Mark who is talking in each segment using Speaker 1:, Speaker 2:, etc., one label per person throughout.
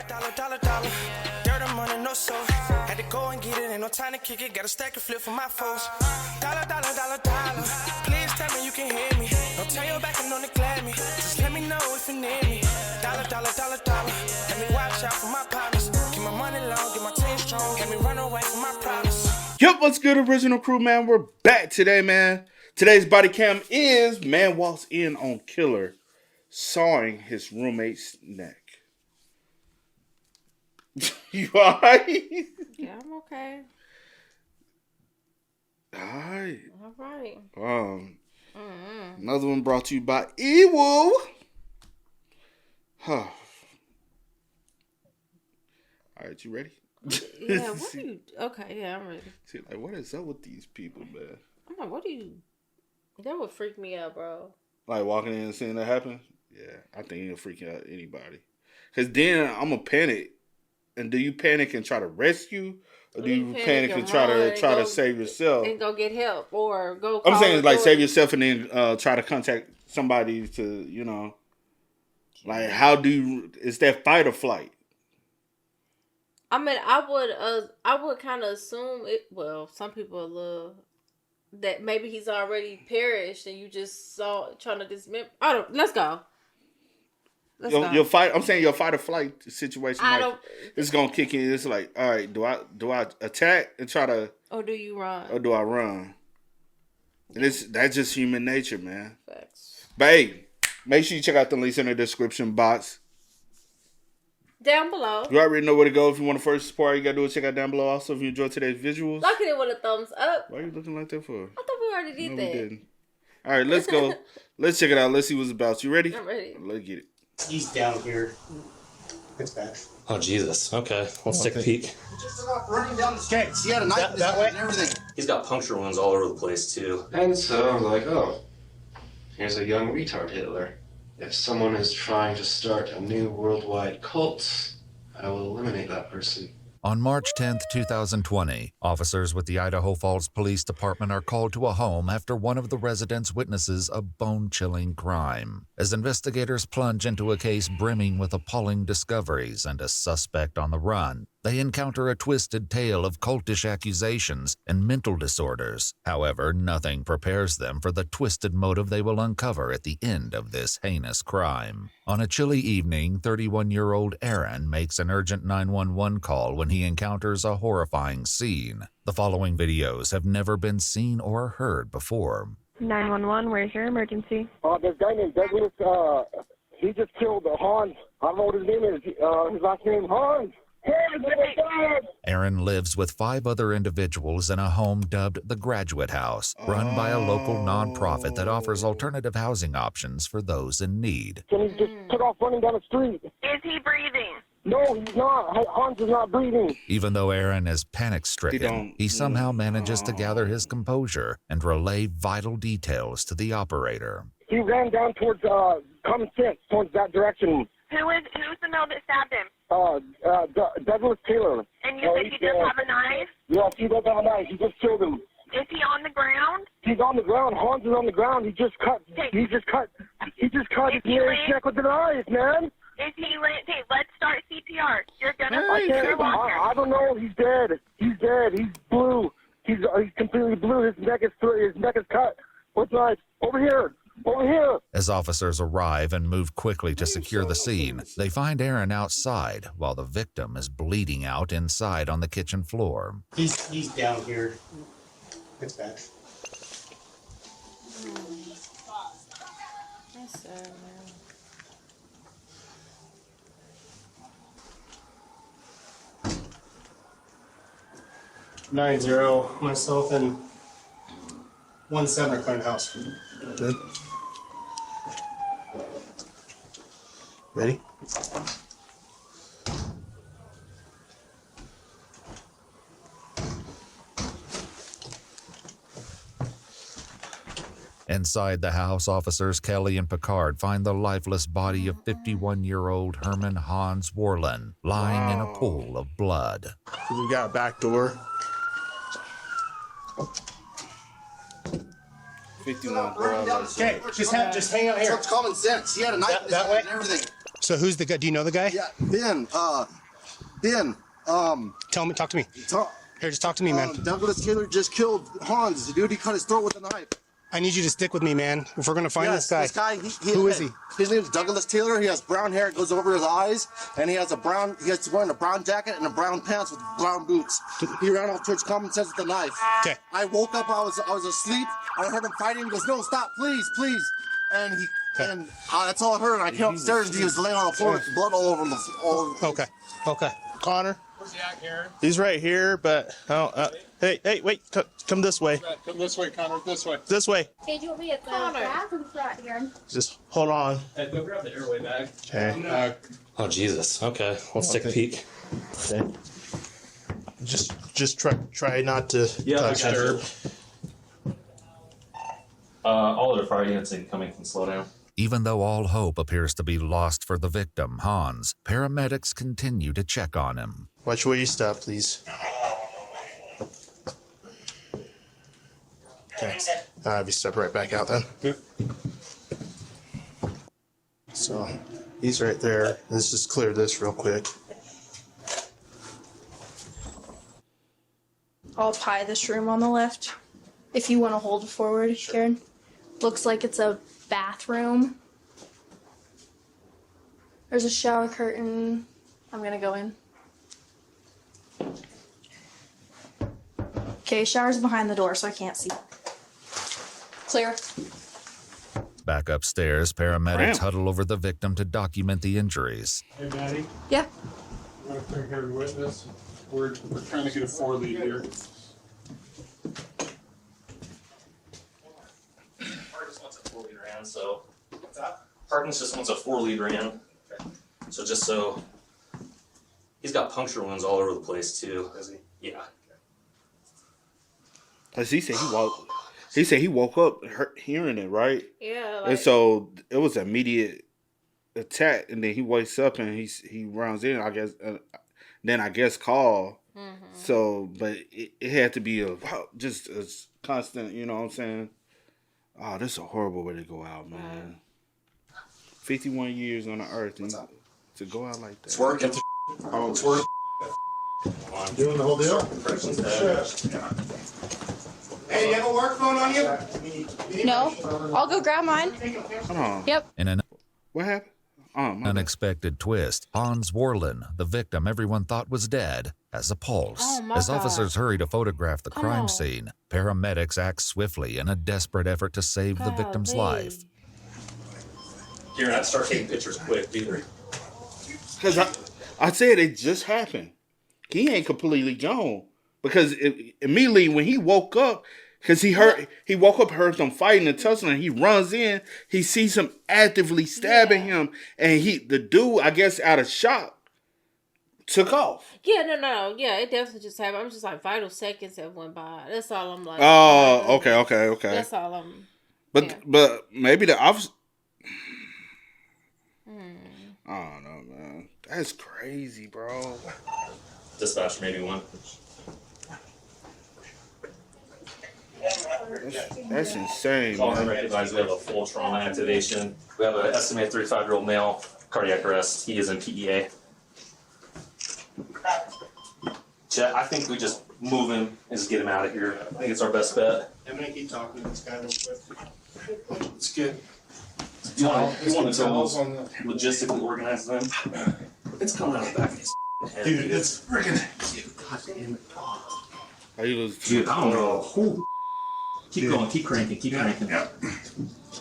Speaker 1: Dollar. Dirt and money, no soul. Had to go and get it, ain't no time to kick it. Got a stack of flip for my foes. Dollar. Please tell me you can hear me. Don't turn your back and don't neglect me. Just let me know if you need me. Dollar. Let me watch out for my partners. Keep my money long, get my team strong. Let me run away from my problems.
Speaker 2: Yup, what's good, original crew, man? We're back today, man. Today's body cam is man walks in on killer sawing his roommate's neck. You alright?
Speaker 3: Yeah, I'm okay.
Speaker 2: Alright.
Speaker 3: Alright.
Speaker 2: Another one brought to you by Ewo. Huh. Alright, you ready?
Speaker 3: Yeah, what are you... Okay, yeah, I'm ready.
Speaker 2: See, like, what is up with these people, man?
Speaker 3: I'm like, what do you... That would freak me out, bro.
Speaker 2: Like, walking in and seeing that happen? Yeah, I think it'll freak out anybody. Because then I'm going to panic. And do you panic and try to rescue? Or do you panic and try to save yourself?
Speaker 3: And go get help or go call
Speaker 2: I'm saying, like, save yourself and then try to contact somebody to, you know. Like, how do you... Is that fight or flight?
Speaker 3: I mean, I would kind of assume it. Well, some people love that maybe he's already perished, and you just trying to dismember. Let's go.
Speaker 2: Your fight. I'm saying your fight or flight situation. It's gonna kick in. It's like, all right, do I attack and try to,
Speaker 3: or do you run,
Speaker 2: or do I run? And that's just human nature, man.
Speaker 3: Facts.
Speaker 2: But hey, make sure you check out the links in the description box.
Speaker 3: Down below.
Speaker 2: You already know where to go if you want to first support. All you gotta do is check out down below. Also, if you enjoyed today's visuals,
Speaker 3: look at it with a thumbs up.
Speaker 2: Why are you looking like that for?
Speaker 3: I thought we already did that.
Speaker 2: We didn't. All right, let's go. Let's check it out. Let's see what's about. You ready?
Speaker 3: I'm ready.
Speaker 2: Let's get it.
Speaker 4: He's down here. It's bad.
Speaker 5: Oh, Jesus. Okay. Let's take a peek.
Speaker 4: He just took off running down the streets. He had a knife in his hand and everything.
Speaker 5: He's got puncture wounds all over the place, too.
Speaker 6: And so I'm like, oh, here's a young retard Hitler. If someone is trying to start a new worldwide cult, I will eliminate that person.
Speaker 7: On March 10, 2020, officers with the Idaho Falls Police Department are called to a home after one of the residents witnesses a bone-chilling crime. As investigators plunge into a case brimming with appalling discoveries and a suspect on the run, they encounter a twisted tale of cultish accusations and mental disorders. However, nothing prepares them for the twisted motive they will uncover at the end of this heinous crime. On a chilly evening, 31-year-old Aaron makes an urgent 911 call when he encounters a horrifying scene. The following videos have never been seen or heard before.
Speaker 8: 911, where's your emergency?
Speaker 9: This guy named Douglas, he just killed Hans. I don't know what his name is. His last name, Hans.
Speaker 7: Aaron lives with 5 other individuals in a home dubbed the Graduate House, run by a local nonprofit that offers alternative housing options for those in need.
Speaker 9: And he just took off running down the street.
Speaker 8: Is he breathing?
Speaker 9: No, he's not. Hans is not breathing.
Speaker 7: Even though Aaron is panic-stricken, he somehow manages to gather his composure and relay vital details to the operator.
Speaker 9: He ran down towards Common Sense, towards that direction.
Speaker 8: Who's the male that stabbed him?
Speaker 9: Douglas Taylor.
Speaker 8: And you said he does have a knife?
Speaker 9: Yes, he does have a knife. He just killed him.
Speaker 8: Is he on the ground?
Speaker 9: He's on the ground. Hans is on the ground. He just cut his neck with a knife, man.
Speaker 8: Is he lit? Okay, let's start CPR. You're gonna
Speaker 9: I don't know. He's dead. He's dead. He's blue. He's completely blue. His neck is cut. What's knife? Over here. Over here.
Speaker 7: As officers arrive and move quickly to secure the scene, they find Aaron outside while the victim is bleeding out inside on the kitchen floor.
Speaker 4: He's down here. It's bad.
Speaker 3: That's sad, man.
Speaker 4: Nine zero. Myself and 1-7 are clearing the house.
Speaker 10: Good. Ready?
Speaker 7: Inside the house, officers Kelly and Picard find the lifeless body of 51-year-old Herman Hans Warlin lying in a pool of blood.
Speaker 10: We got a back door.
Speaker 2: 51, bro.
Speaker 4: Okay, just hang out here.
Speaker 9: So it's common sense. He had a knife in his hand and everything.
Speaker 4: So who's the guy? Do you know the guy?
Speaker 11: Yeah, Ben.
Speaker 4: Talk to me. Here, just talk to me, man.
Speaker 11: Douglas Taylor just killed Hans. The dude, he cut his throat with a knife.
Speaker 4: I need you to stick with me, man. If we're gonna find this guy. Who is he?
Speaker 11: His name is Douglas Taylor. He has brown hair. It goes over his eyes, and he's wearing a brown jacket and a brown pants with brown boots. He ran off towards common sense with a knife.
Speaker 4: Okay.
Speaker 11: I woke up. I was asleep. I heard him fighting. He goes, "No, stop, please, please." And that's all I heard. And I came upstairs and he was laying on the floor with blood all over him.
Speaker 4: Okay.
Speaker 10: Connor.
Speaker 12: Where's he at, Karen?
Speaker 10: He's right here, but hey, wait, come this way.
Speaker 12: Come this way, Connor. This way.
Speaker 10: This way.
Speaker 13: Hey, do you want me to get the bathroom right here?
Speaker 10: Just hold on.
Speaker 12: Hey, go grab the airway bag.
Speaker 10: Okay.
Speaker 5: Oh Jesus. Okay, let's take a peek.
Speaker 10: Okay. Just try not to touch it.
Speaker 5: All other fire units incoming can slow down.
Speaker 7: Even though all hope appears to be lost for the victim, Hans, paramedics continue to check on him.
Speaker 10: Watch where you stop, please. Okay. You step right back out then. So, he's right there. Let's just clear this real quick.
Speaker 13: I'll pie this room on the left. If you want to hold it forward, Karen. Looks like it's a bathroom. There's a shower curtain. I'm gonna go in. Okay, shower's behind the door, so I can't see. Clear.
Speaker 7: Back upstairs, paramedics huddle over the victim to document the injuries.
Speaker 12: Hey, Maddie.
Speaker 13: Yeah.
Speaker 12: I'm going to bring her witness. We're trying to get a 4-lead here.
Speaker 5: Harkins wants a 4-lead ran, so. What's that? Harkins just wants a 4-lead ran. Okay. So just so. He's got puncture wounds all over the place, too.
Speaker 12: Does he?
Speaker 5: Yeah.
Speaker 2: Cause he said he woke up hearing it, right?
Speaker 3: Yeah.
Speaker 2: And so it was an immediate attack, and then he wakes up and he runs in. I guess then I guess call. Mm-hmm. So, but it had to be just a constant. You know what I'm saying? Oh, this is a horrible way to go out, man. 51 years on the earth and to go out like that.
Speaker 5: It's working.
Speaker 12: Oh, it's working.
Speaker 11: Doing the whole deal?
Speaker 12: Hey, you have a work phone on you?
Speaker 13: No, I'll go grab mine.
Speaker 2: Hold on.
Speaker 13: Yep.
Speaker 7: In an
Speaker 2: What happened?
Speaker 7: unexpected twist, Hans Worlin, the victim everyone thought was dead, has a pulse.
Speaker 3: Oh my
Speaker 7: As
Speaker 3: God.
Speaker 7: officers hurry to photograph the crime scene, paramedics act swiftly in a desperate effort to save the victim's life.
Speaker 5: You're not start taking pictures quick, either.
Speaker 2: Because I said it just happened. He ain't completely gone. Because immediately when he woke up, because he woke up, heard them fighting and tussling, and he runs in, he sees him actively stabbing him, and the dude, I guess out of shock, took off.
Speaker 3: Yeah, no. Yeah, it definitely just happened. I'm just like vital seconds have went by. That's all I'm like.
Speaker 2: Oh, okay.
Speaker 3: That's all I'm.
Speaker 2: But maybe the officer. I don't know, man. That's crazy, bro.
Speaker 5: Dispatch maybe one.
Speaker 2: That's insane,
Speaker 5: All
Speaker 2: man.
Speaker 5: recognize we have a full trauma activation. We have an estimated 35-year-old male, cardiac arrest. He is in PEA. Chet, I think we just move him and just get him out of here. I think it's our best bet.
Speaker 4: I'm gonna keep talking to this guy real quick.
Speaker 12: It's good.
Speaker 5: You want to logistically organize them? It's coming out of the back of his head.
Speaker 12: Dude, it's freaking.
Speaker 5: God damn it.
Speaker 2: Are you losing?
Speaker 5: Dude, I don't know. Keep going, keep cranking.
Speaker 12: Yeah.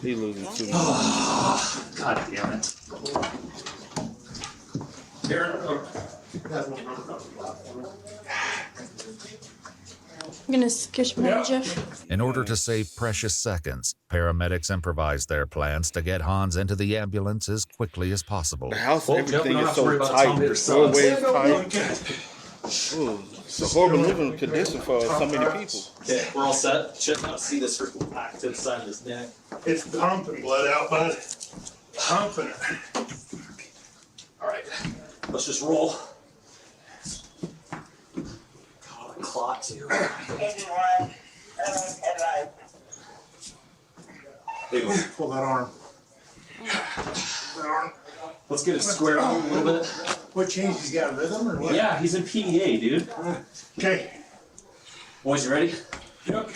Speaker 2: He losing too.
Speaker 5: God damn it.
Speaker 13: I'm gonna sketch my Jeff.
Speaker 7: In order to save precious seconds, paramedics improvise their plans to get Hans into the ambulance as quickly as possible.
Speaker 2: The house,
Speaker 5: Well,
Speaker 2: everything
Speaker 5: we don't
Speaker 2: is
Speaker 5: have to
Speaker 2: so
Speaker 5: worry about
Speaker 2: tight.
Speaker 5: Tom Baker's
Speaker 2: Four
Speaker 5: sons.
Speaker 2: ways tight. Ooh, it's a horrible living condition for so many people.
Speaker 5: Okay, we're all set. Check out, see this back to the side of his neck.
Speaker 12: It's pumping blood out, bud. Pumping it.
Speaker 5: All right, let's just roll. God, a clot too.
Speaker 12: Pull that arm. That arm.
Speaker 5: Let's get it squared on a little bit.
Speaker 14: What changed? He's got a rhythm or what?
Speaker 5: Yeah, he's in PDA, dude.
Speaker 14: Okay.
Speaker 5: Boys, you ready?
Speaker 14: Yep.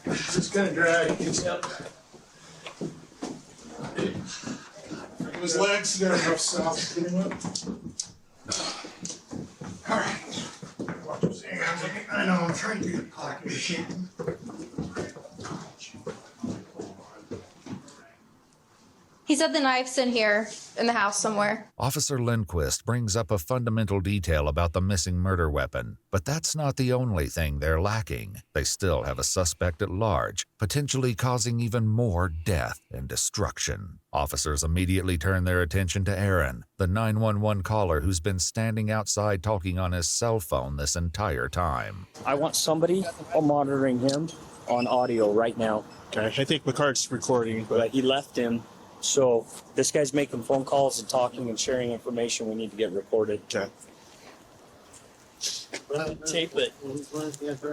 Speaker 14: It's gonna drag. Yep. His legs, you got enough stuff. Get him up. All right. Watch those hands. I know, I'm trying to get a clock in the shape.
Speaker 13: He said the knife's in here, in the house somewhere.
Speaker 7: Officer Lindquist brings up a fundamental detail about the missing murder weapon, but that's not the only thing they're lacking. They still have a suspect at large, potentially causing even more death and destruction. Officers immediately turn their attention to Aaron, the 911 caller who's been standing outside talking on his cell phone this entire time.
Speaker 15: I want somebody monitoring him on audio right now.
Speaker 10: Okay, I think McCart's recording,
Speaker 15: But he left him. So this guy's making phone calls and talking and sharing information we need to get recorded.
Speaker 10: Okay.
Speaker 15: Tape it.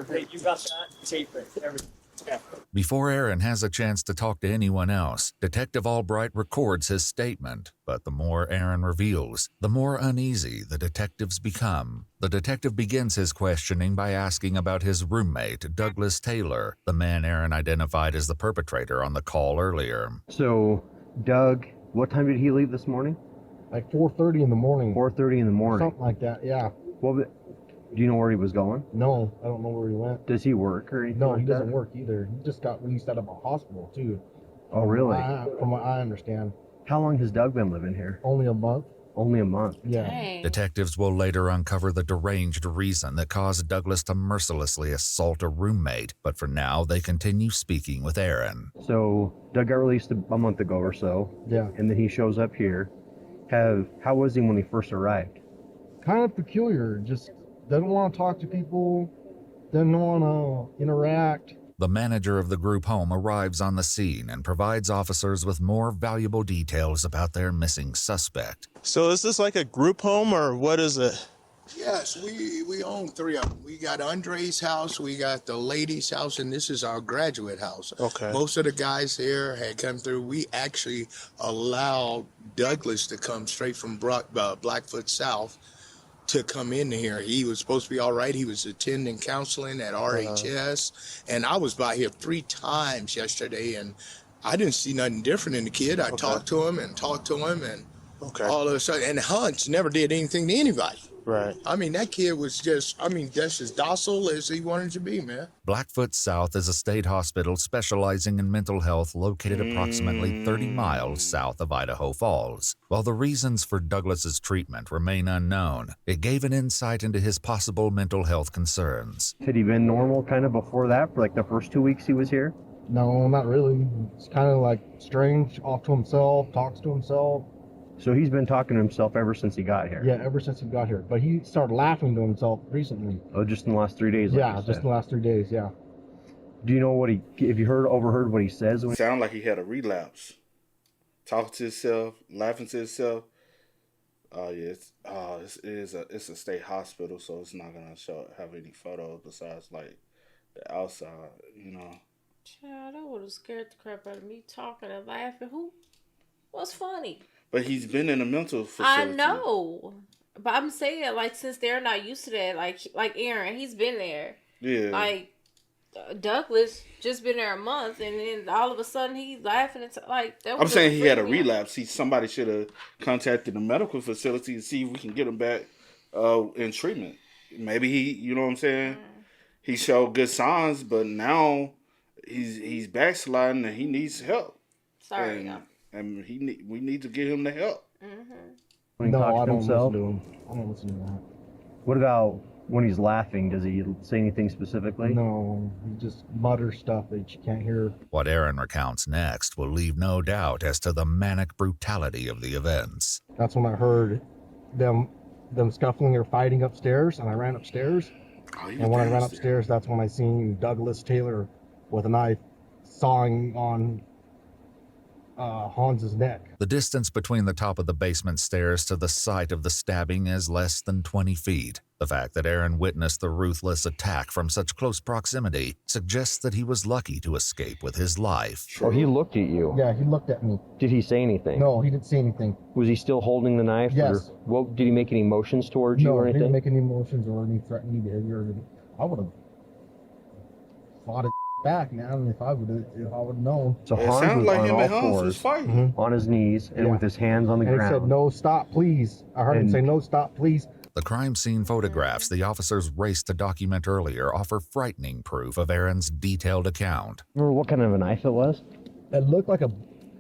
Speaker 15: Hey, you got that? Tape it. Everything. Yeah.
Speaker 7: Before Aaron has a chance to talk to anyone else, Detective Albright records his statement. But the more Aaron reveals, the more uneasy the detectives become. The detective begins his questioning by asking about his roommate, Douglas Taylor, the man Aaron identified as the perpetrator on the call earlier.
Speaker 16: So, Doug, what time did he leave this morning?
Speaker 17: Like 4:30 in the morning.
Speaker 16: 4:30 in the morning.
Speaker 17: Something like that, yeah.
Speaker 16: Well, do you know where he was going?
Speaker 17: No, I don't know where he went.
Speaker 16: Does he work or anything?
Speaker 17: No,
Speaker 16: like
Speaker 17: he doesn't
Speaker 16: that?
Speaker 17: work either. He just got released out of a hospital, too.
Speaker 16: Oh, really?
Speaker 17: From what I understand.
Speaker 16: How long has Doug been living here?
Speaker 17: Only a month.
Speaker 16: Only a month?
Speaker 17: Yeah.
Speaker 3: Dang.
Speaker 7: Detectives will later uncover the deranged reason that caused Douglas to mercilessly assault a roommate, but for now they continue speaking with Aaron.
Speaker 16: So, Doug got released a month ago or so.
Speaker 17: Yeah.
Speaker 16: And then he shows up here. How was he when he first arrived?
Speaker 17: Kind of peculiar. Just doesn't want to talk to people. Doesn't want to interact.
Speaker 7: The manager of the group home arrives on the scene and provides officers with more valuable details about their missing suspect.
Speaker 10: So is this like a group home or what is it?
Speaker 14: Yes, we own three of them. We got Andre's house, we got the lady's house, and this is our graduate house.
Speaker 10: Okay.
Speaker 14: Most of the guys here had come through. We actually allowed Douglas to come straight from Blackfoot South to come in here. He was supposed to be all right. He was attending counseling at RHS, and I was by here 3 times yesterday, and I didn't see nothing different in the kid. I talked to him, and all of a sudden, and Hunts never did anything to anybody.
Speaker 10: Right.
Speaker 14: I mean, that kid was just as docile as he wanted to be, man.
Speaker 7: Blackfoot South is a state hospital specializing in mental health located approximately 30 miles south of Idaho Falls. While the reasons for Douglas's treatment remain unknown, it gave an insight into his possible mental health concerns.
Speaker 16: Had he been normal kind of before that, for like the first 2 weeks he was here?
Speaker 17: No, not really. It's kind of like strange, off to himself, talks to himself.
Speaker 16: So he's been talking to himself ever since he got here?
Speaker 17: Yeah, ever since he got here. But he started laughing to himself recently.
Speaker 16: Oh, just in the last 3 days? Like
Speaker 17: Yeah, just in the last 3 days, yeah.
Speaker 16: Do you know if you overheard what he says?
Speaker 2: Sound like he had a relapse. Talking to himself, laughing to himself. Oh yeah, it's a state hospital, so it's not gonna have any photos besides like the outside, you know.
Speaker 3: Child, that would have scared the crap out of me talking and laughing. What's funny?
Speaker 2: But he's been in a mental facility.
Speaker 3: I know, but I'm saying like since they're not used to that, like Aaron, he's been there.
Speaker 2: Yeah.
Speaker 3: Like Douglas just been there a month, and then all of a sudden he's laughing and like. That
Speaker 2: I'm saying he had a relapse. Somebody should have contacted the medical facility to see if we can get him back in treatment. Maybe you know what I'm saying? He showed good signs, but now he's backsliding and he needs help.
Speaker 3: Sorry,
Speaker 2: and we need to get him the help.
Speaker 16: When he
Speaker 17: No,
Speaker 16: talks
Speaker 17: I
Speaker 16: to
Speaker 17: don't
Speaker 16: himself?
Speaker 17: listen to him. I don't listen to that.
Speaker 16: What about when he's laughing? Does he say anything specifically?
Speaker 17: No, he just mutters stuff that you can't hear.
Speaker 7: What Aaron recounts next will leave no doubt as to the manic brutality of the events.
Speaker 17: That's when I heard them scuffling or fighting upstairs, and I ran upstairs. And when I ran upstairs, that's when I seen Douglas Taylor with a knife sawing on Hans's neck.
Speaker 7: The distance between the top of the basement stairs to the site of the stabbing is less than 20 feet. The The fact that Aaron witnessed the ruthless attack from such close proximity suggests that he was lucky to escape with his life.
Speaker 16: Oh, he looked at you?
Speaker 17: Yeah, he looked at me.
Speaker 16: Did he say anything?
Speaker 17: No, he didn't say anything.
Speaker 16: Was he still holding the knife?
Speaker 17: Yes.
Speaker 16: Or did he make any motions towards you or anything?
Speaker 17: No, he didn't make any motions or any threatening behavior. I would have fought it back, man, if I would known.
Speaker 16: So Hans was on all fours, on his knees, and with his hands on the ground.
Speaker 17: And he said, "No, stop, please." I heard him say, "No, stop, please."
Speaker 7: The crime scene photographs the officers raced to document earlier offer frightening proof of Aaron's detailed account.
Speaker 16: Remember what kind of a knife it was?
Speaker 17: It looked like a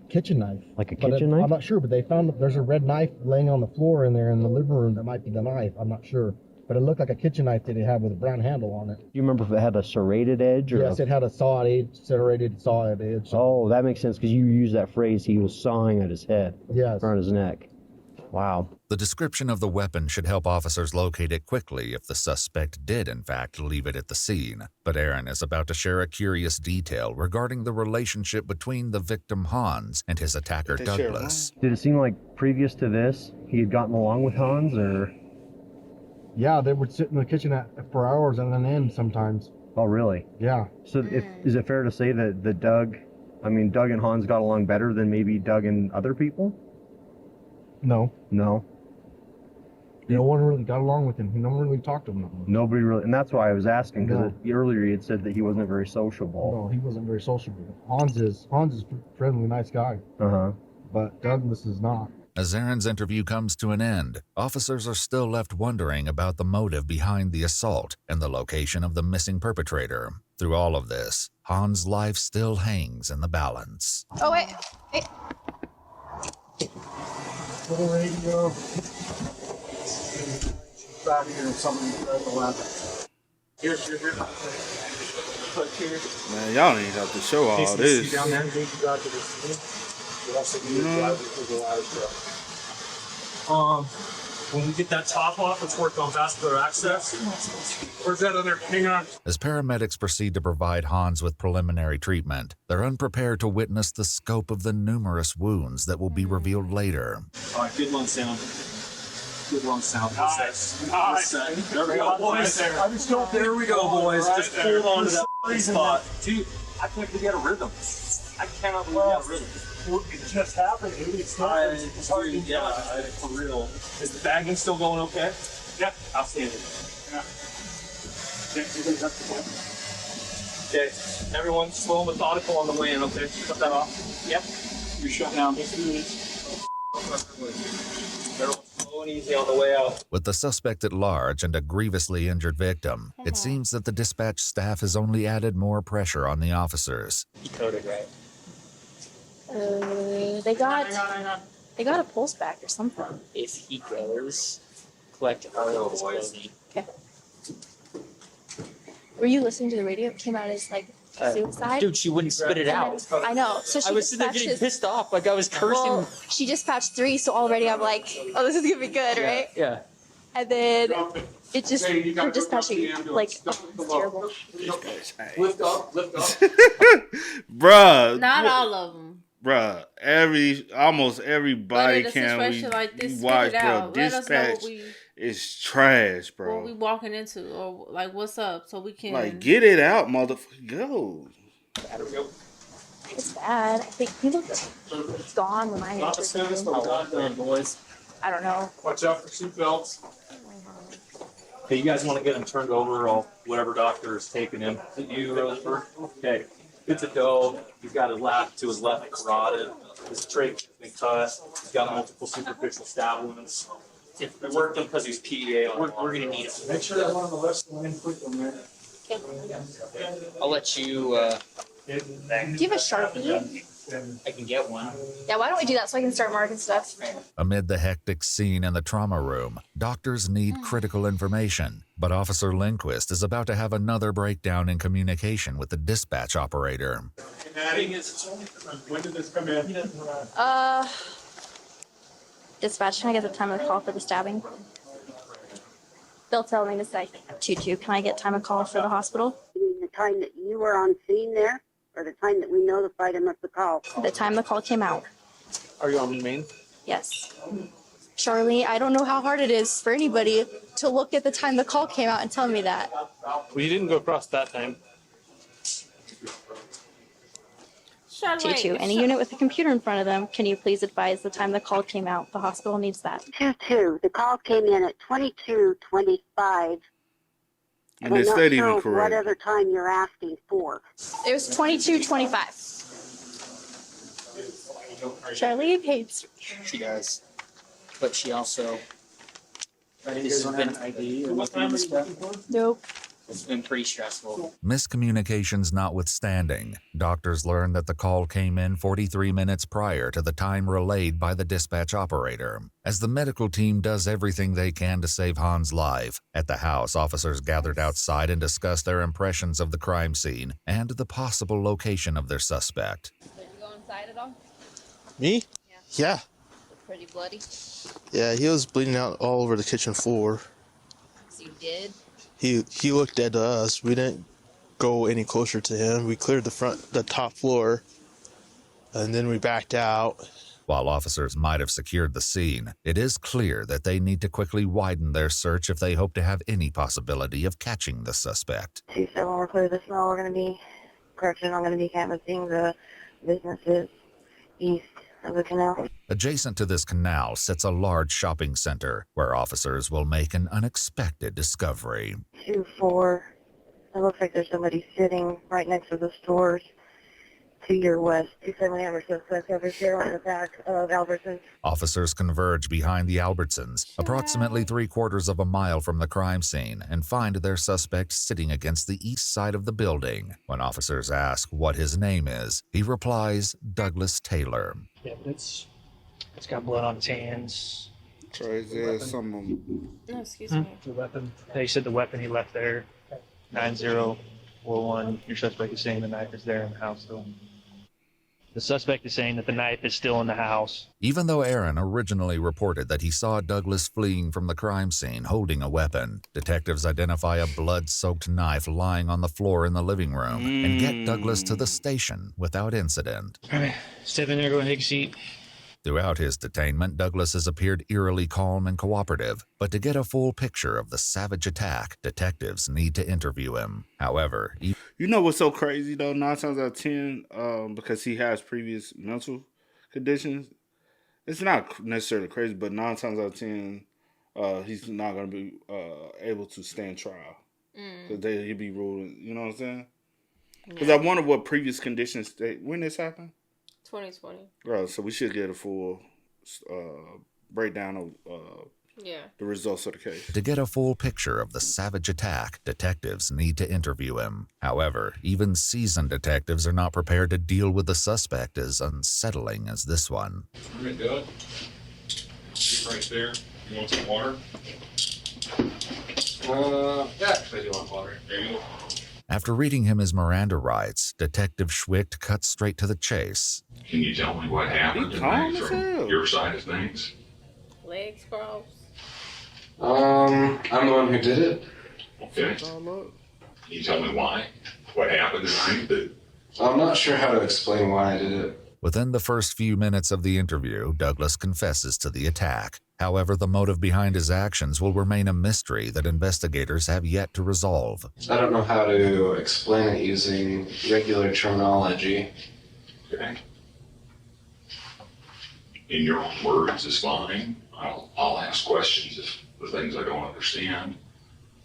Speaker 17: kitchen knife.
Speaker 16: Like a kitchen knife?
Speaker 17: I'm not sure, but they found that there's a red knife laying on the floor in there in the living room. That might be the knife. I'm not sure. But it looked like a kitchen knife that it had with a brown handle on it.
Speaker 16: You remember if it had a serrated edge? Or
Speaker 17: yes, it had a serrated sawed edge.
Speaker 16: Oh, that makes sense, because you used that phrase, he was sawing at his head.
Speaker 17: Yes.
Speaker 16: Around his neck. Wow.
Speaker 7: The description of the weapon should help officers locate it quickly if the suspect did, in fact, leave it at the scene. But Aaron is about to share a curious detail regarding the relationship between the victim Hans and his attacker Douglas.
Speaker 16: Did it seem like previous to this, he had gotten along with Hans, or...?
Speaker 17: Yeah, they would sit in the kitchen for hours and then end sometimes.
Speaker 16: Oh, really?
Speaker 17: Yeah.
Speaker 16: So is it fair to say that Doug and Hans got along better than maybe Doug and other people?
Speaker 17: No.
Speaker 16: No?
Speaker 17: No one really got along with him. No one really talked to him.
Speaker 16: Nobody really, and that's why I was asking, because earlier he had said that he wasn't very sociable.
Speaker 17: No, he wasn't very sociable. Hans is a friendly, nice guy.
Speaker 16: Uh-huh.
Speaker 17: But Douglas is not.
Speaker 7: As Aaron's interview comes to an end, officers are still left wondering about the motive behind the assault and the location of the missing perpetrator. Through all of this, Hans' life still hangs in the balance.
Speaker 13: Oh, wait. Hey.
Speaker 12: Little radio. Back here, somebody at the left. Here.
Speaker 2: Man, y'all ain't have to show all this.
Speaker 12: Down there. We'll also need to drive it through the ladder truck. When we get that top off, let's work on vascular access. Where's that other? Hang on.
Speaker 7: As paramedics proceed to provide Hans with preliminary treatment, they're unprepared to witness the scope of the numerous wounds that will be revealed later.
Speaker 5: All right, good lung sound. Good lung sound.
Speaker 12: Nice.
Speaker 5: There we go, boys. There we go, boys. Just hold on to that spot. Dude, I can't believe you had a rhythm. I cannot believe you had a rhythm.
Speaker 12: It just happened, dude. It's hard
Speaker 5: for real. Is the bagging still going okay?
Speaker 12: Yeah.
Speaker 5: Outstanding.
Speaker 12: Yeah.
Speaker 5: Okay, everyone, slow and methodical on the way in, okay? Cut that off. Yep.
Speaker 12: You shut down.
Speaker 5: Everyone slow and easy on the way out.
Speaker 7: With the suspect at large and a grievously injured victim, it seems that the dispatch staff has only added more pressure on the officers.
Speaker 5: He coded, right?
Speaker 13: They got a pulse back or something.
Speaker 18: If he goes, collect all of his clothing.
Speaker 13: Okay. Were you listening to the radio? It came out as like suicide.
Speaker 18: Dude, she wouldn't spit it out.
Speaker 13: I know. So she
Speaker 18: I was sitting there getting pissed off, like I was cursing.
Speaker 13: Well, she dispatched 3, so already I'm like, oh, this is gonna be good, right?
Speaker 18: Yeah.
Speaker 13: And then it just her dispatching like, oh, it's terrible.
Speaker 5: Lift up.
Speaker 2: Bruh.
Speaker 3: Not all of them.
Speaker 2: Bruh, almost every body cam we
Speaker 3: like this,
Speaker 2: watch,
Speaker 3: bro,
Speaker 2: bro, dispatch is trash, bro.
Speaker 3: What we walking into, or like, what's up, so we can
Speaker 2: like get it out, motherfucker. Go.
Speaker 13: It's bad. I think he looked gone when I entered.
Speaker 5: Boys.
Speaker 13: I don't know.
Speaker 12: Watch out for seatbelts.
Speaker 5: Okay, you guys want to get him turned over, or whatever doctor is taking him. Is it you, Roseburg? Okay. Good to go. He's got his left carotid. His trach has been cut. He's got multiple superficial stab wounds. We worked him because he's PEA on. We're gonna need it.
Speaker 12: Make sure that one on the left line quick on there.
Speaker 18: I'll let you.
Speaker 13: Do you have a Sharpie?
Speaker 18: I can get one.
Speaker 13: Yeah, why don't we do that so I can start marking stuff?
Speaker 7: Amid the hectic scene in the trauma room, doctors need critical information, but Officer Lindquist is about to have another breakdown in communication with the dispatch operator.
Speaker 12: When did this come in?
Speaker 13: Dispatch, can I get the time of the call for the stabbing? They'll tell me it's like 2-2. Can I get time of call for the hospital?
Speaker 19: You mean the time that you were on scene there, or the time that we notified him of the call?
Speaker 13: The time the call came out.
Speaker 5: Are you on main?
Speaker 13: Yes. Charlie, I don't know how hard it is for anybody to look at the time the call came out and tell me that.
Speaker 12: Well, you didn't go across that time.
Speaker 13: 2-2, any unit with a computer in front of them, can you please advise the time the call came out? The hospital needs that.
Speaker 19: 2-2. The call came in at 22:25.
Speaker 2: And it's not even correct.
Speaker 19: What other time you're asking for?
Speaker 13: It was 22:25. Charlie hates.
Speaker 18: She does. But she also. This has been ID or what kind of stuff?
Speaker 13: Nope.
Speaker 18: It's been pretty stressful.
Speaker 7: Miscommunications notwithstanding, doctors learned that the call came in 43 minutes prior to the time relayed by the dispatch operator. As the medical team does everything they can to save Han's life, at the house, officers gathered outside and discussed their impressions of the crime scene and the possible location of their suspect.
Speaker 3: Did you go inside at all?
Speaker 10: Me? Yeah.
Speaker 3: Pretty bloody.
Speaker 10: Yeah, he was bleeding out all over the kitchen floor.
Speaker 3: So you did?
Speaker 10: He looked dead to us. We didn't go any closer to him. We cleared the top floor, and then we backed out.
Speaker 7: While officers might have secured the scene, it is clear that they need to quickly widen their search if they hope to have any possibility of catching the suspect.
Speaker 19: 2-7, we're clear the smell. We're going to be, correction, I'm going to be canvassing the businesses east of the canal.
Speaker 7: Adjacent to this canal sits a large shopping center where officers will make an unexpected discovery.
Speaker 19: 2-4, it looks like there's somebody sitting right next to the stores to your west. 2-7, we have our suspect over here on the back of Albertsons.
Speaker 7: Officers converge behind the Albertsons, approximately 3/4 of a mile from the crime scene, and find their suspect sitting against the east side of the building. When officers ask what his name is, he replies, Douglas Taylor.
Speaker 18: Yeah, but it's got blood on its hands.
Speaker 2: Crazy, some.
Speaker 3: No, excuse me.
Speaker 18: The weapon. They said the weapon he left there. 9041. Your suspect is saying the knife is there in the house though. The suspect is saying that the knife is still in the house.
Speaker 7: Even though Aaron originally reported that he saw Douglas fleeing from the crime scene holding a weapon, detectives identify a blood-soaked knife lying on the floor in the living room and get Douglas to the station without incident.
Speaker 18: All right, step in there, go and take a seat.
Speaker 7: Throughout his detainment, Douglas has appeared eerily calm and cooperative, but to get a full picture of the savage attack, detectives need to interview him. However,
Speaker 2: you know what's so crazy though? 9 times out of 10, because he has previous mental conditions, it's not necessarily crazy, but 9 times out of 10, he's not going to be able to stand trial. Because he'd be ruled, you know what I'm saying? Because I wonder what previous conditions, when this happened?
Speaker 3: 2020.
Speaker 2: Right, so we should get a full breakdown of the results of the case.
Speaker 7: To get a full picture of the savage attack, detectives need to interview him. However, even seasoned detectives are not prepared to deal with the suspect as unsettling as this one.
Speaker 20: All right, Doug. Right there. You want some water?
Speaker 6: Yeah, actually, I do want water.
Speaker 20: There you go.
Speaker 7: After reading him his Miranda rights, Detective Schwicht cuts straight to the chase.
Speaker 20: Can you tell me what happened tonight from your side of things?
Speaker 3: Legs crossed.
Speaker 6: I'm the one who did it.
Speaker 20: Okay. Can you tell me why? What happened tonight?
Speaker 6: I'm not sure how to explain why I did it.
Speaker 7: Within the first few minutes of the interview, Douglas confesses to the attack. However, the motive behind his actions will remain a mystery that investigators have yet to resolve.
Speaker 6: I don't know how to explain it using regular terminology.
Speaker 20: Okay. In your own words is fine. I'll ask questions if the things I don't understand.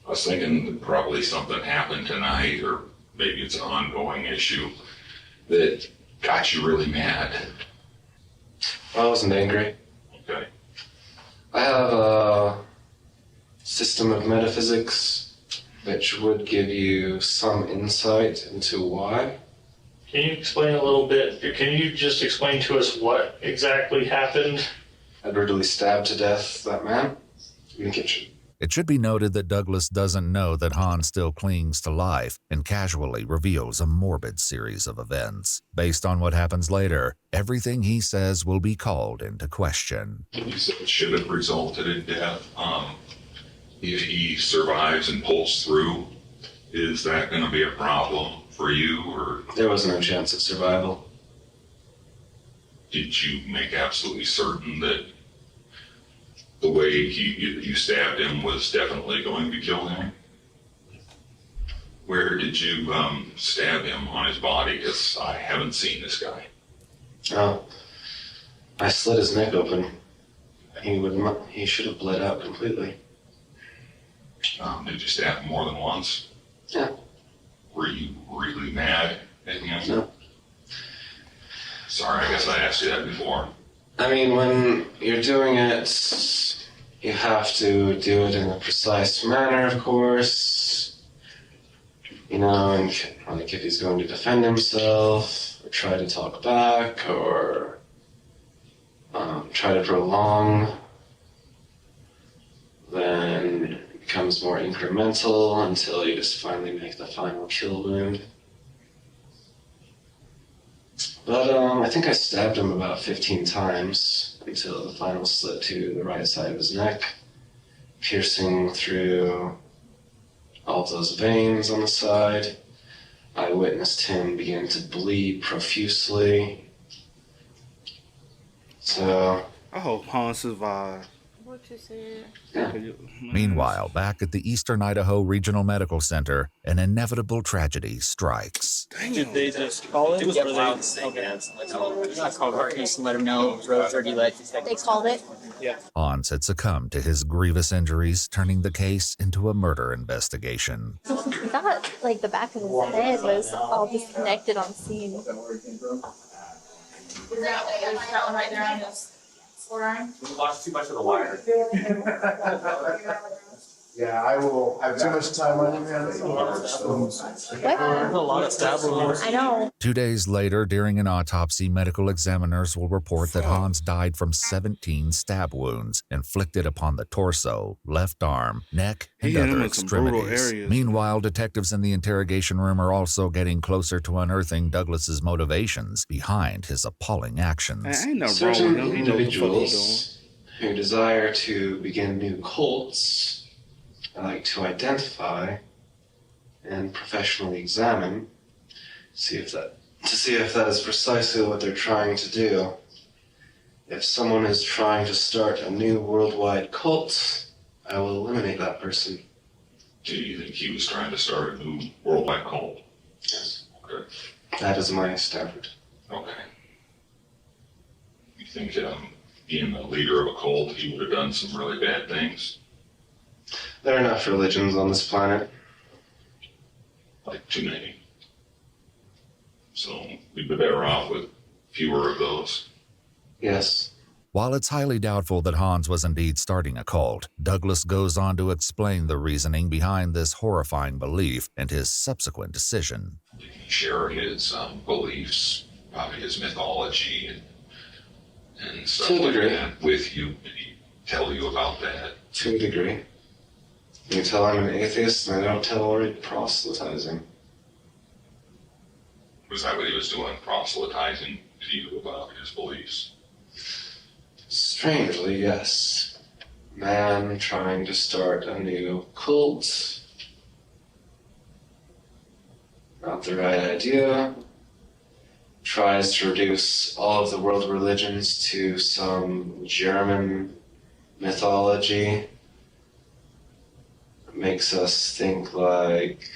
Speaker 20: I was thinking that probably something happened tonight, or maybe it's an ongoing issue that got you really mad.
Speaker 6: I wasn't angry.
Speaker 20: Okay.
Speaker 6: I have a system of metaphysics which would give you some insight into why.
Speaker 12: Can you explain a little bit? Can you just explain to us what exactly happened?
Speaker 6: I brutally stabbed to death that man in the kitchen.
Speaker 7: It should be noted that Douglas doesn't know that Han still clings to life and casually reveals a morbid series of events. Based on what happens later, everything he says will be called into question.
Speaker 20: You said it should have resulted in death. If he survives and pulls through, is that going to be a problem for you, or?
Speaker 6: There was no chance of survival.
Speaker 20: Did you make absolutely certain that the way you stabbed him was definitely going to kill him? Where did you stab him on his body? Because I haven't seen this guy.
Speaker 6: Oh, I slit his neck open. He should have bled out completely.
Speaker 20: Did you stab him more than once?
Speaker 6: Yeah.
Speaker 20: Were you really mad at him?
Speaker 6: No.
Speaker 20: Sorry, I guess I asked you that before.
Speaker 6: I mean, when you're doing it, you have to do it in a precise manner, of course. You know, and like if he's going to defend himself, or try to talk back, or try to prolong, then it becomes more incremental until you just finally make the final kill wound. But I think I stabbed him about 15 times until the final slit to the right side of his neck, piercing through all of those veins on the side. I witnessed him begin to bleed profusely. So
Speaker 2: I hope Han survived.
Speaker 3: What you said?
Speaker 6: Yeah.
Speaker 7: Meanwhile, back at the Eastern Idaho Regional Medical Center, an inevitable tragedy strikes.
Speaker 21: Did they just call it? It was loud. I called Harkness and let him know it was road 30 late.
Speaker 13: They called it.
Speaker 21: Yeah.
Speaker 7: Hans had succumbed to his grievous injuries, turning the case into a murder investigation.
Speaker 13: I thought like the back of his head was all disconnected on scene.
Speaker 22: Is that one right there on his forearm?
Speaker 5: We lost too much of the wire.
Speaker 11: Yeah, I will have too much time on you, man.
Speaker 13: What?
Speaker 5: A lot of stab wounds.
Speaker 13: I know.
Speaker 7: 2 days later, during an autopsy, medical examiners will report that Hans died from 17 stab wounds inflicted upon the torso, left arm, neck, and
Speaker 2: He hit him
Speaker 7: other
Speaker 2: in some brutal
Speaker 7: extremities.
Speaker 2: areas.
Speaker 7: Meanwhile, detectives in the interrogation room are also getting closer to unearthing Douglas's motivations behind his appalling actions.
Speaker 2: Ain't no wrong
Speaker 6: Certain
Speaker 2: with him. He know what the fuck he's
Speaker 6: individuals who desire to begin new cults, I like to identify and professionally examine, to see if that is precisely what they're trying to do. If someone is trying to start a new worldwide cult, I will eliminate that person.
Speaker 20: Do you think he was trying to start a new worldwide cult?
Speaker 6: Yes.
Speaker 20: Okay.
Speaker 6: That is my standard.
Speaker 20: Okay. You think being the leader of a cult, he would have done some really bad things?
Speaker 6: There are enough religions on this planet.
Speaker 20: Like too many. So we'd be better off with fewer of those.
Speaker 6: Yes.
Speaker 7: While it's highly doubtful that Hans was indeed starting a cult, Douglas goes on to explain the reasoning behind this horrifying belief and his subsequent decision.
Speaker 20: Did he share his beliefs about his mythology and stuff
Speaker 6: To a
Speaker 20: like
Speaker 6: degree.
Speaker 20: that with you? Did he tell you about that?
Speaker 6: To a degree. You tell I'm an atheist and I don't tolerate proselytizing.
Speaker 20: Was that what he was doing, proselytizing to you about his beliefs?
Speaker 6: Strangely, yes. Man trying to start a new cult. Not the right idea. Tries to reduce all of the world religions to some German mythology. Makes us think like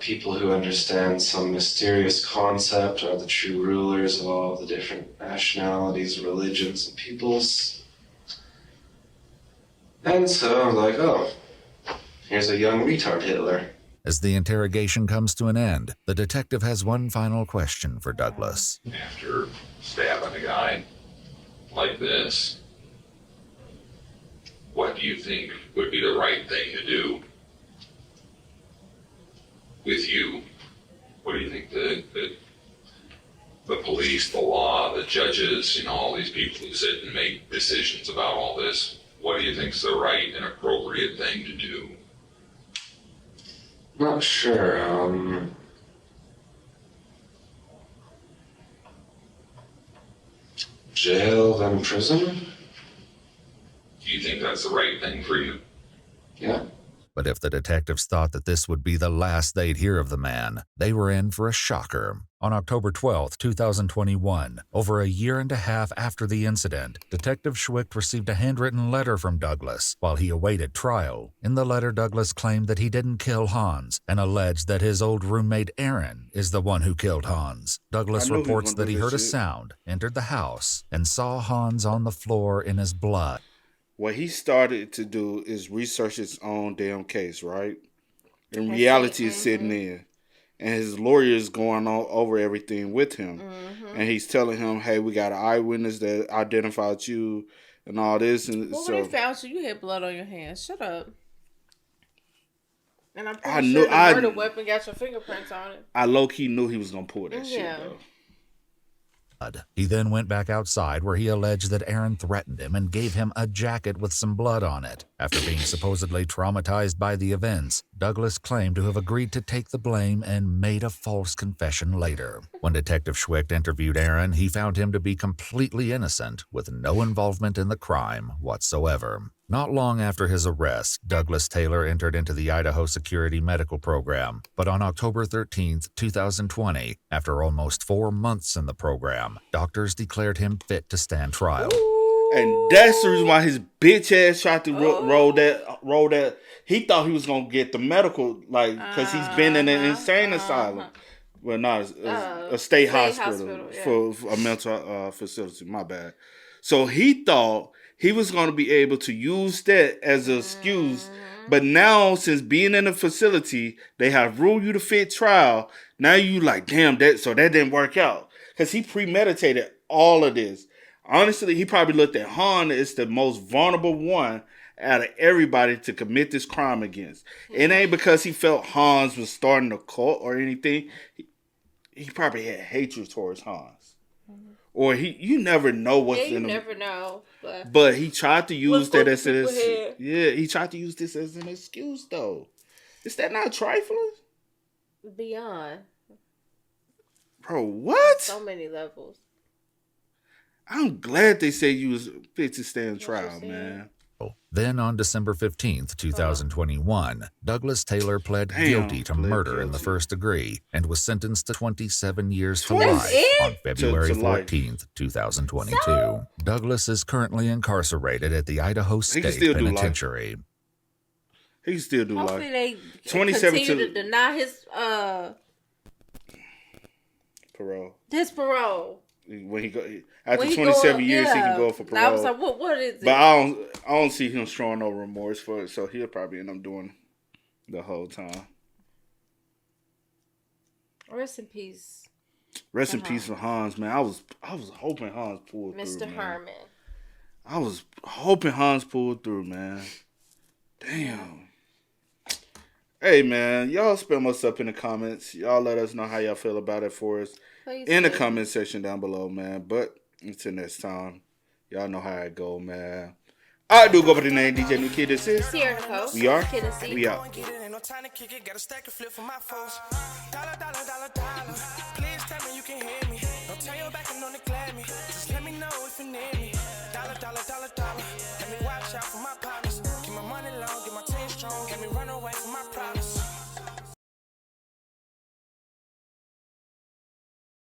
Speaker 6: people who understand some mysterious concept are the true rulers of all the different nationalities, religions, and peoples. And so I'm like, oh, here's a young retard Hitler.
Speaker 7: As the interrogation comes to an end, the detective has one final question for Douglas.
Speaker 20: After stabbing a guy like this, what do you think would be the right thing to do with you? What do you think the police, the law, the judges, all these people who sit and make decisions about all this, what do you think is the right and appropriate thing to do?
Speaker 6: Not sure. Jail, then prison?
Speaker 20: Do you think that's the right thing for you?
Speaker 6: Yeah.
Speaker 7: But if the detectives thought that this would be the last they'd hear of the man, they were in for a shocker. On October 12, 2021, over a year and a half after the incident, Detective Schwicht received a handwritten letter from Douglas while he awaited trial. In the letter, Douglas claimed that he didn't kill Hans and alleged that his old roommate Aaron is the one who killed Hans. Douglas reports that he heard a sound, entered the house, and saw Hans on the floor in his blood.
Speaker 2: What he started to do is research his own damn case, right? In reality, is sitting in. And his lawyer is going over everything with him. And he's telling him, hey, we got an eyewitness that identified you and all this. And
Speaker 3: well,
Speaker 2: so,
Speaker 3: when they found you had blood on your hands. Shut up. And I'm pretty sure the murder weapon got your fingerprints on it.
Speaker 2: I low-key knew he was going to pull that shit, though.
Speaker 7: He then went back outside where he alleged that Aaron threatened him and gave him a jacket with some blood on it. After being supposedly traumatized by the events, Douglas claimed to have agreed to take the blame and made a false confession later. When Detective Schwicht interviewed Aaron, he found him to be completely innocent, with no involvement in the crime whatsoever. Not long after his arrest, Douglas Taylor entered into the Idaho Security Medical Program, but on October 13, 2020, after almost 4 months in the program, doctors declared him fit to stand trial.
Speaker 2: And that's the reason why his bitch ass tried to roll that. He thought he was going to get the medical, like, because he's been in an insane asylum. Well, not a state hospital for a mental facility. My bad. So he thought he was going to be able to use that as an excuse. But now, since being in a facility, they have ruled you to fit trial. Now you like, damn, that didn't work out. Because he premeditated all of this. Honestly, he probably looked at Han as the most vulnerable one out of everybody to commit this crime against. It ain't because he felt Hans was starting a cult or anything. He probably had hatred towards Hans. Or you never know what's in him.
Speaker 3: You never know.
Speaker 2: But he tried to use that as he tried to use this as an excuse, though. Is that not trifling?
Speaker 3: Beyond.
Speaker 2: Bro, what?
Speaker 3: So many levels.
Speaker 2: I'm glad they say you was fit to stand trial, man.
Speaker 7: Then on December 15th, 2021, Douglas Taylor pled guilty to murder in the first degree and was sentenced to 27 years to life on February 14th, 2022. Douglas is currently incarcerated at the Idaho State Penitentiary.
Speaker 2: He can still do life.
Speaker 3: Hopefully they continue to deny his
Speaker 2: parole.
Speaker 3: His parole.
Speaker 2: When he go after 27 years, he can go for parole.
Speaker 3: I was like, what is it?
Speaker 2: But I don't see him showing no remorse for it, so he'll probably end up doing the whole time.
Speaker 3: Rest in peace.
Speaker 2: Rest in peace for Hans, man. I was hoping Hans pulled through,
Speaker 3: Mr. Herman.
Speaker 2: I was hoping Hans pulled through, man. Damn. Hey, man, y'all spam us up in the comments. Y'all let us know how y'all feel about it for us in the comment section down below, man. But until next time, y'all know how it go, man. I do go by the name DJ New Kid. This is
Speaker 3: Sierra Nicole.
Speaker 2: We are.
Speaker 3: Kid and C.
Speaker 2: We out.
Speaker 1: Please tell me you can hear me. Don't turn your back and don't neglect me. Just let me know if you need me. Dollar. Let me watch out for my partners. Keep my money long, get my team strong. Let me run away from my